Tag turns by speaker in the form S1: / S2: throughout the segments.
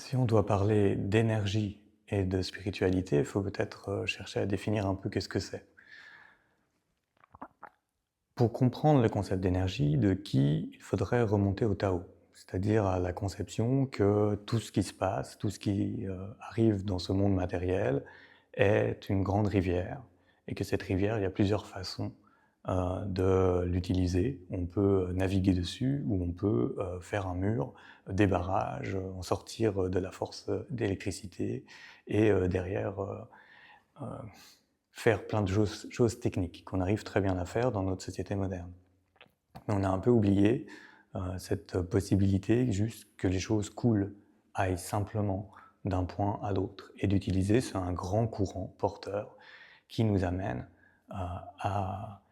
S1: Si on doit parler d'énergie et de spiritualité, il faut peut-être chercher à définir un peu qu'est-ce que c'est. Pour comprendre le concept d'énergie, de Qi, il faudrait remonter au Tao, c'est-à-dire à la conception que tout ce qui se passe, tout ce qui arrive dans ce monde matériel est une grande rivière et que cette rivière, il y a plusieurs façons de l'utiliser. On peut naviguer dessus ou on peut faire un mur, des barrages, en sortir de la force d'électricité et derrière euh, faire plein de choses techniques qu'on arrive très bien à faire dans notre société moderne. Mais on a un peu oublié cette possibilité juste que les choses coulent, aillent simplement d'un point à l'autre et d'utiliser un grand courant porteur qui nous amène à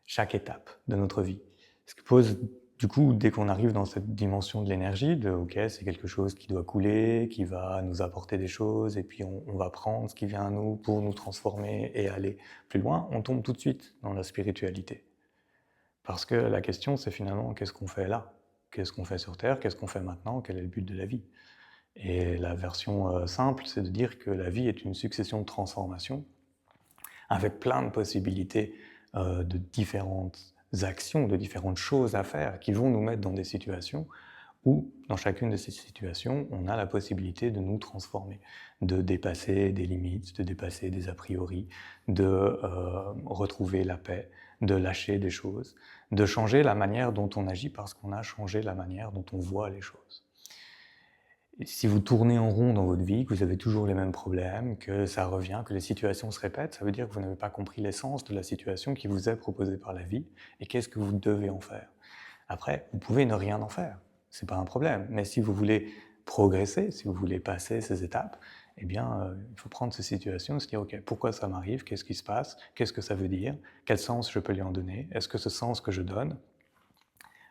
S1: chaque étape de notre vie. Ce qui pose, du coup, dès qu'on arrive dans cette dimension de l'énergie, de ok, c'est quelque chose qui doit couler, qui va nous apporter des choses, et puis on va prendre ce qui vient à nous pour nous transformer et aller plus loin, on tombe tout de suite dans la spiritualité. Parce que la question, c'est finalement, qu'est-ce qu'on fait là? Qu'est-ce qu'on fait sur Terre? Qu'est-ce qu'on fait maintenant? Quel est le but de la vie? Et la version simple, c'est de dire que la vie est une succession de transformations avec plein de possibilités de différentes actions, de différentes choses à faire qui vont nous mettre dans des situations où, dans chacune de ces situations, on a la possibilité de nous transformer, de dépasser des limites, de dépasser des a priori, de retrouver la paix, de lâcher des choses, de changer la manière dont on agit parce qu'on a changé la manière dont on voit les choses. Et si vous tournez en rond dans votre vie, que vous avez toujours les mêmes problèmes, que ça revient, que les situations se répètent, ça veut dire que vous n'avez pas compris l'essence de la situation qui vous est proposée par la vie et qu'est-ce que vous devez en faire. Après, vous pouvez ne rien en faire, c'est pas un problème, mais si vous voulez progresser, si vous voulez passer ces étapes, eh bien, il faut prendre ces situations et se dire, ok, pourquoi ça m'arrive, qu'est-ce qui se passe, qu'est-ce que ça veut dire, quel sens je peux lui en donner, est-ce que ce sens que je donne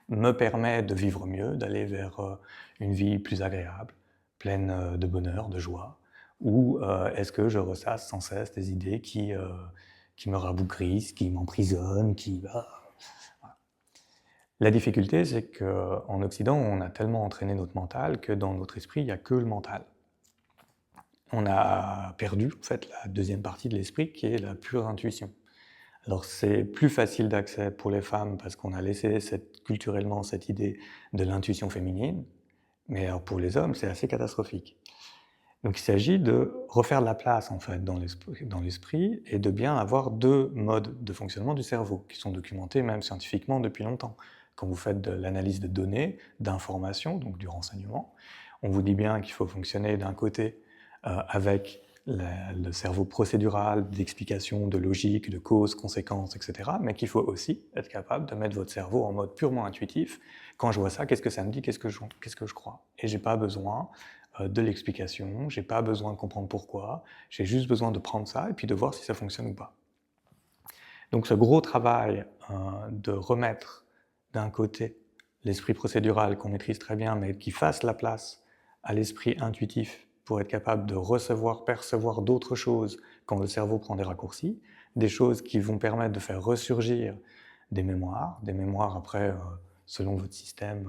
S1: me permet de vivre mieux, d'aller vers une vie plus agréable, pleine de bonheur, de joie, ou est-ce que je ressasse sans cesse des idées qui me rabougrissent, qui m'emprisonnent, voilà. La difficulté, c'est qu'en Occident, on a tellement entraîné notre mental que dans notre esprit, il n'y a que le mental. On a perdu, en fait, la deuxième partie de l'esprit, qui est la pure intuition. Alors c'est plus facile d'accès pour les femmes parce qu'on a laissé culturellement cette idée de l'intuition féminine, mais alors pour les hommes c'est assez catastrophique. Donc il s'agit de refaire de la place en fait dans l'esprit et de bien avoir deux modes de fonctionnement du cerveau qui sont documentés même scientifiquement depuis longtemps. Quand vous faites de l'analyse de données, d'informations, donc du renseignement, on vous dit bien qu'il faut fonctionner d'un côté avec le cerveau procédural, d'explication, de logique, de cause, conséquences, etc. Mais qu'il faut aussi être capable de mettre votre cerveau en mode purement intuitif. Quand je vois ça, qu'est-ce que ça me dit, qu'est-ce que je crois? Et j'ai pas besoin de l'explication, j'ai pas besoin de comprendre pourquoi, j'ai juste besoin de prendre ça et puis de voir si ça fonctionne ou pas. Donc ce gros travail de remettre d'un côté l'esprit procédural qu'on maîtrise très bien, mais qui fasse la place à l'esprit intuitif pour être capable de recevoir, percevoir d'autres choses quand le cerveau prend des raccourcis, des choses qui vont permettre de faire ressurgir des mémoires après, selon votre système,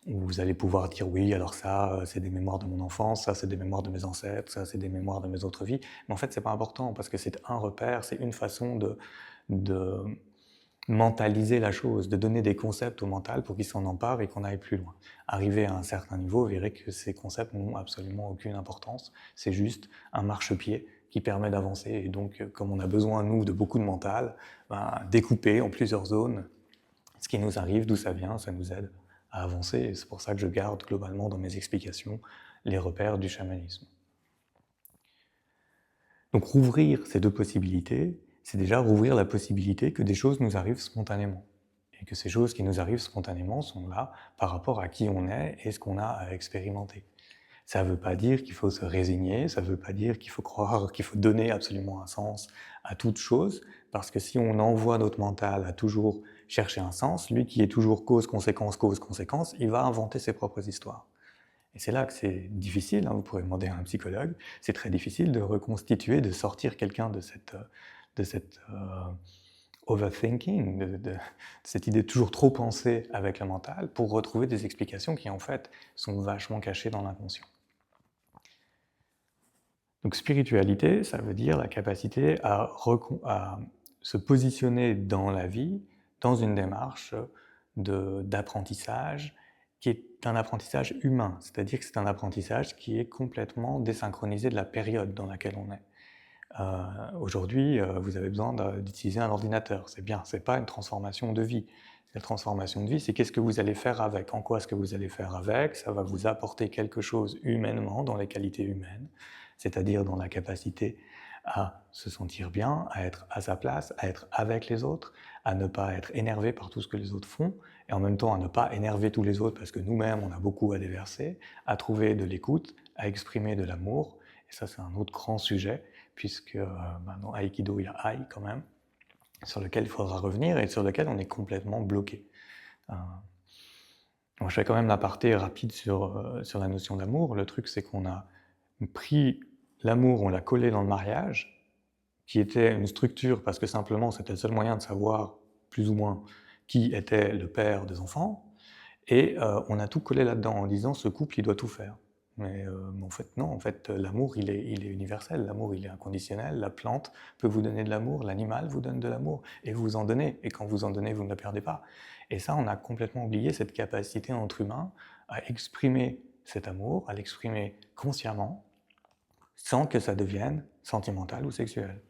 S1: où vous allez pouvoir dire oui, alors ça, c'est des mémoires de mon enfance, ça, c'est des mémoires de mes ancêtres, ça, c'est des mémoires de mes autres vies. Mais en fait, c'est pas important parce que c'est un repère, c'est une façon de mentaliser la chose, de donner des concepts au mental pour qu'il s'en empare et qu'on aille plus loin. Arrivé à un certain niveau, vous verrez que ces concepts n'ont absolument aucune importance. C'est juste un marchepied qui permet d'avancer. Et donc, comme on a besoin, nous, de beaucoup de mental, découper en plusieurs zones ce qui nous arrive, d'où ça vient, ça nous aide à avancer. Et c'est pour ça que je garde globalement dans mes explications les repères du chamanisme. Donc rouvrir ces deux possibilités, c'est déjà rouvrir la possibilité que des choses nous arrivent spontanément. Et que ces choses qui nous arrivent spontanément sont là par rapport à qui on est et ce qu'on a à expérimenter. Ça ne veut pas dire qu'il faut se résigner, ça ne veut pas dire qu'il faut croire, qu'il faut donner absolument un sens à toute chose, parce que si on envoie notre mental à toujours chercher un sens, lui qui est toujours cause, conséquence, il va inventer ses propres histoires. Et c'est là que c'est difficile, vous pourrez demander à un psychologue, c'est très difficile de reconstituer, de sortir quelqu'un de cette overthinking, cette idée de toujours trop penser avec le mental pour retrouver des explications qui en fait sont vachement cachées dans l'inconscient. Donc spiritualité, ça veut dire la capacité à se positionner dans la vie, dans une démarche d'apprentissage qui est un apprentissage humain, c'est-à-dire que c'est un apprentissage qui est complètement désynchronisé de la période dans laquelle on est. Aujourd'hui, vous avez besoin d'utiliser un ordinateur, c'est bien, c'est pas une transformation de vie. La transformation de vie, c'est qu'est-ce que vous allez faire avec, en quoi est-ce que vous allez faire avec, ça va vous apporter quelque chose humainement, dans les qualités humaines, c'est-à-dire dans la capacité à se sentir bien, à être à sa place, à être avec les autres, à ne pas être énervé par tout ce que les autres font, et en même temps à ne pas énerver tous les autres parce que nous-mêmes on a beaucoup à déverser, à trouver de l'écoute, à exprimer de l'amour, et ça c'est un autre grand sujet, puisque dans Aikido il y a Ai quand même, sur lequel il faudra revenir et sur lequel on est complètement bloqué. Je fais quand même l'aparté rapide sur la notion d'amour. Le truc c'est qu'on a pris l'amour, on l'a collé dans le mariage, qui était une structure parce que simplement c'était le seul moyen de savoir plus ou moins qui était le père des enfants, et on a tout collé là-dedans en disant ce couple il doit tout faire. Mais en fait non, en fait l'amour il est universel, l'amour il est inconditionnel, la plante peut vous donner de l'amour, l'animal vous donne de l'amour, et vous en donnez, et quand vous en donnez vous ne le perdez pas. Et ça on a complètement oublié cette capacité entre humains à exprimer cet amour, à l'exprimer consciemment, sans que ça devienne sentimental ou sexuel.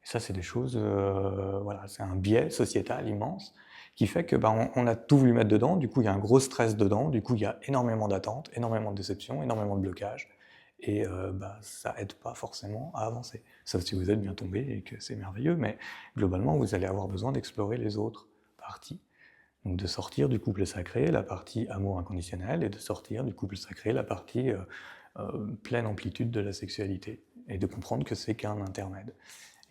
S1: Et ça c'est des choses, voilà, c'est un biais sociétal immense, qui fait que on a tout voulu mettre dedans, du coup il y a un gros stress dedans, du coup il y a énormément d'attentes, énormément de déceptions, énormément de blocages, et ça aide pas forcément à avancer. Sauf si vous êtes bien tombé et que c'est merveilleux, mais globalement vous allez avoir besoin d'explorer les autres parties. Donc de sortir du couple sacré, la partie amour inconditionnel, et de sortir du couple sacré, la partie pleine amplitude de la sexualité, et de comprendre que c'est qu'un intermède.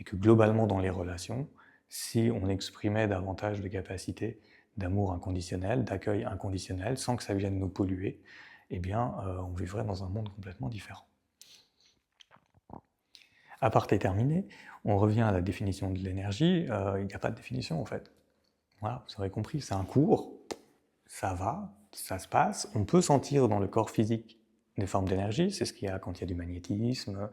S1: Et que globalement dans les relations, si on exprimait davantage de capacités d'amour inconditionnel, d'accueil inconditionnel, sans que ça vienne nous polluer, eh bien on vivrait dans un monde complètement différent. Aparté terminé, on revient à la définition de l'énergie, il n'y a pas de définition en fait. Voilà, vous aurez compris, c'est un cours, ça va, ça se passe, on peut sentir dans le corps physique des formes d'énergie, c'est ce qu'il y a quand il y a du magnétisme,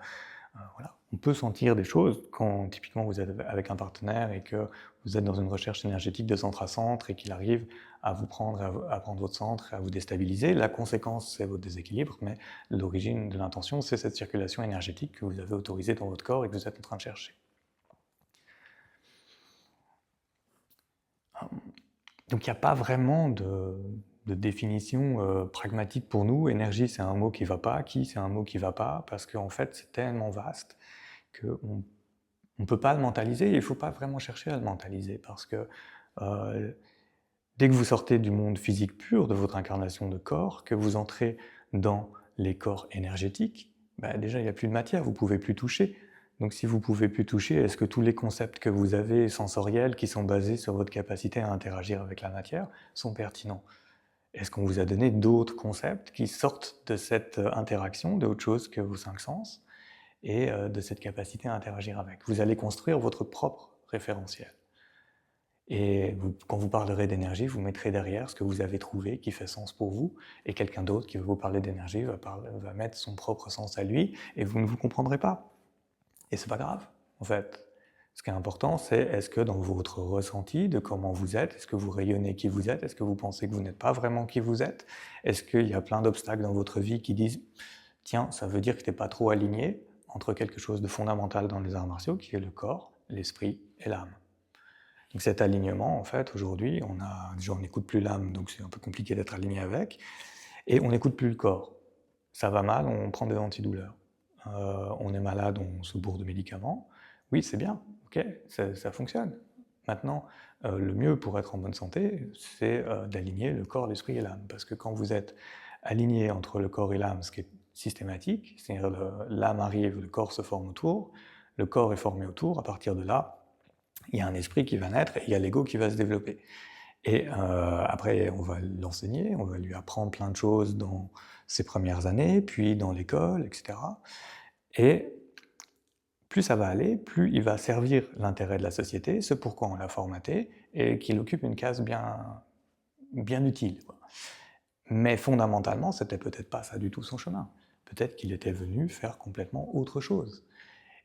S1: voilà. On peut sentir des choses quand typiquement vous êtes avec un partenaire et que vous êtes dans une recherche énergétique de centre à centre et qu'il arrive à vous prendre, à prendre votre centre et à vous déstabiliser. La conséquence, c'est votre déséquilibre, mais l'origine de l'intention, c'est cette circulation énergétique que vous avez autorisée dans votre corps et que vous êtes en train de chercher. Donc il n'y a pas vraiment de définition pragmatique pour nous. Énergie, c'est un mot qui ne va pas, qui, c'est un mot qui ne va pas, parce qu'en fait, c'est tellement vaste qu'on ne peut pas le mentaliser, et il ne faut pas vraiment chercher à le mentaliser, parce que dès que vous sortez du monde physique pur, de votre incarnation de corps, que vous entrez dans les corps énergétiques, déjà il n'y a plus de matière, vous ne pouvez plus toucher. Donc si vous ne pouvez plus toucher, est-ce que tous les concepts que vous avez sensoriels, qui sont basés sur votre capacité à interagir avec la matière, sont pertinents? Est-ce qu'on vous a donné d'autres concepts qui sortent de cette interaction, d'autre chose que vos cinq sens, et de cette capacité à interagir avec? Vous allez construire votre propre référentiel. Et quand vous parlerez d'énergie, vous mettrez derrière ce que vous avez trouvé qui fait sens pour vous, et quelqu'un d'autre qui veut vous parler d'énergie va mettre son propre sens à lui, et vous ne vous comprendrez pas. Et c'est pas grave, en fait. Ce qui est important, c'est est-ce que dans votre ressenti de comment vous êtes, est-ce que vous rayonnez qui vous êtes, est-ce que vous pensez que vous n'êtes pas vraiment qui vous êtes, est-ce qu'il y a plein d'obstacles dans votre vie qui disent « Tiens, ça veut dire que tu n'es pas trop aligné entre quelque chose de fondamental dans les arts martiaux, qui est le corps, l'esprit et l'âme ». Donc cet alignement, en fait, aujourd'hui, déjà on n'écoute plus l'âme, donc c'est un peu compliqué d'être aligné avec, et on n'écoute plus le corps. Ça va mal, on prend des antidouleurs. On est malade, on se bourre de médicaments. Oui, c'est bien, ok, ça fonctionne. Maintenant, le mieux pour être en bonne santé, c'est d'aligner le corps, l'esprit et l'âme. Parce que quand vous êtes aligné entre le corps et l'âme, ce qui est systématique, c'est-à-dire l'âme arrive, le corps se forme autour, le corps est formé autour, à partir de là, il y a un esprit qui va naître et il y a l'ego qui va se développer. Et après, on va l'enseigner, on va lui apprendre plein de choses dans ses premières années, puis dans l'école, etc. Et plus ça va aller, plus il va servir l'intérêt de la société, ce pourquoi on l'a formaté, et qu'il occupe une case bien utile, quoi. Mais fondamentalement, c'était peut-être pas ça du tout son chemin. Peut-être qu'il était venu faire complètement autre chose.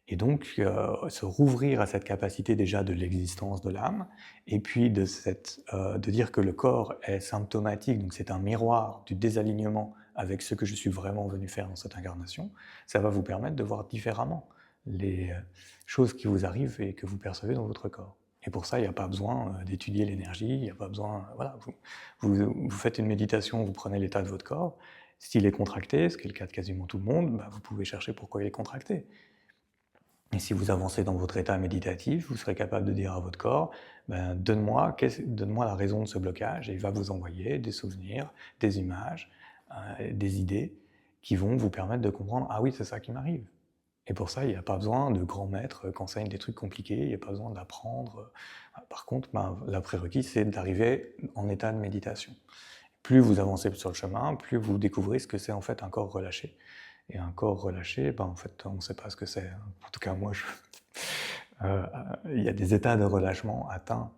S1: Et donc, se rouvrir à cette capacité déjà de l'existence de l'âme, et puis de dire que le corps est symptomatique, donc c'est un miroir du désalignement avec ce que je suis vraiment venu faire dans cette incarnation, ça va vous permettre de voir différemment les choses qui vous arrivent et que vous percevez dans votre corps. Et pour ça, il n'y a pas besoin d'étudier l'énergie, il n'y a pas besoin... Voilà, vous faites une méditation, vous prenez l'état de votre corps, s'il est contracté, ce qui est le cas de quasiment tout le monde, vous pouvez chercher pourquoi il est contracté. Et si vous avancez dans votre état méditatif, vous serez capable de dire à votre corps, donne-moi la raison de ce blocage, et il va vous envoyer des souvenirs, des images, des idées qui vont vous permettre de comprendre « Ah oui, c'est ça qui m'arrive ». Et pour ça, il n'y a pas besoin de grands maîtres qui enseignent des trucs compliqués, il n'y a pas besoin d'apprendre. Par contre, la prérequis, c'est d'arriver en état de méditation. Plus vous avancez sur le chemin, plus vous découvrez ce que c'est en fait un corps relâché. Et un corps relâché, en fait, on ne sait pas ce que c'est. En tout cas, moi, il y a des états de relâchement atteints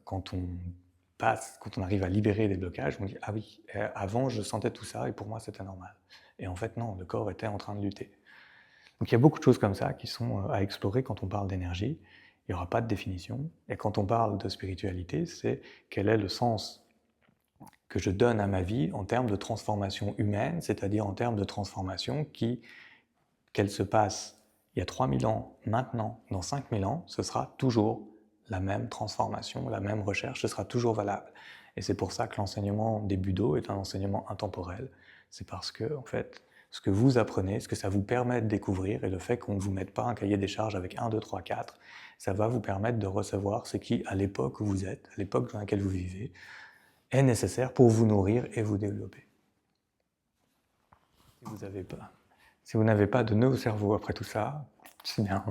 S1: quand on arrive à libérer des blocages. On dit « Ah oui, avant, je sentais tout ça et pour moi, c'était normal. » Et en fait, non, le corps était en train de lutter. Donc il y a beaucoup de choses comme ça qui sont à explorer quand on parle d'énergie. Il n'y aura pas de définition. Et quand on parle de spiritualité, c'est quel est le sens que je donne à ma vie en termes de transformation humaine, c'est-à-dire en termes de transformation qu'elle se passe il y a 3000 ans, maintenant, dans 5000 ans, ce sera toujours la même transformation, la même recherche, ce sera toujours valable. Et c'est pour ça que l'enseignement des Budo est un enseignement intemporel. C'est parce que, en fait, ce que vous apprenez, ce que ça vous permet de découvrir, et le fait qu'on ne vous mette pas un cahier des charges avec 1, 2, 3, 4, ça va vous permettre de recevoir ce qui, à l'époque où vous êtes, à l'époque dans laquelle vous vivez, est nécessaire pour vous nourrir et vous développer. Si vous n'avez pas de nœud au cerveau après tout ça, c'est bien.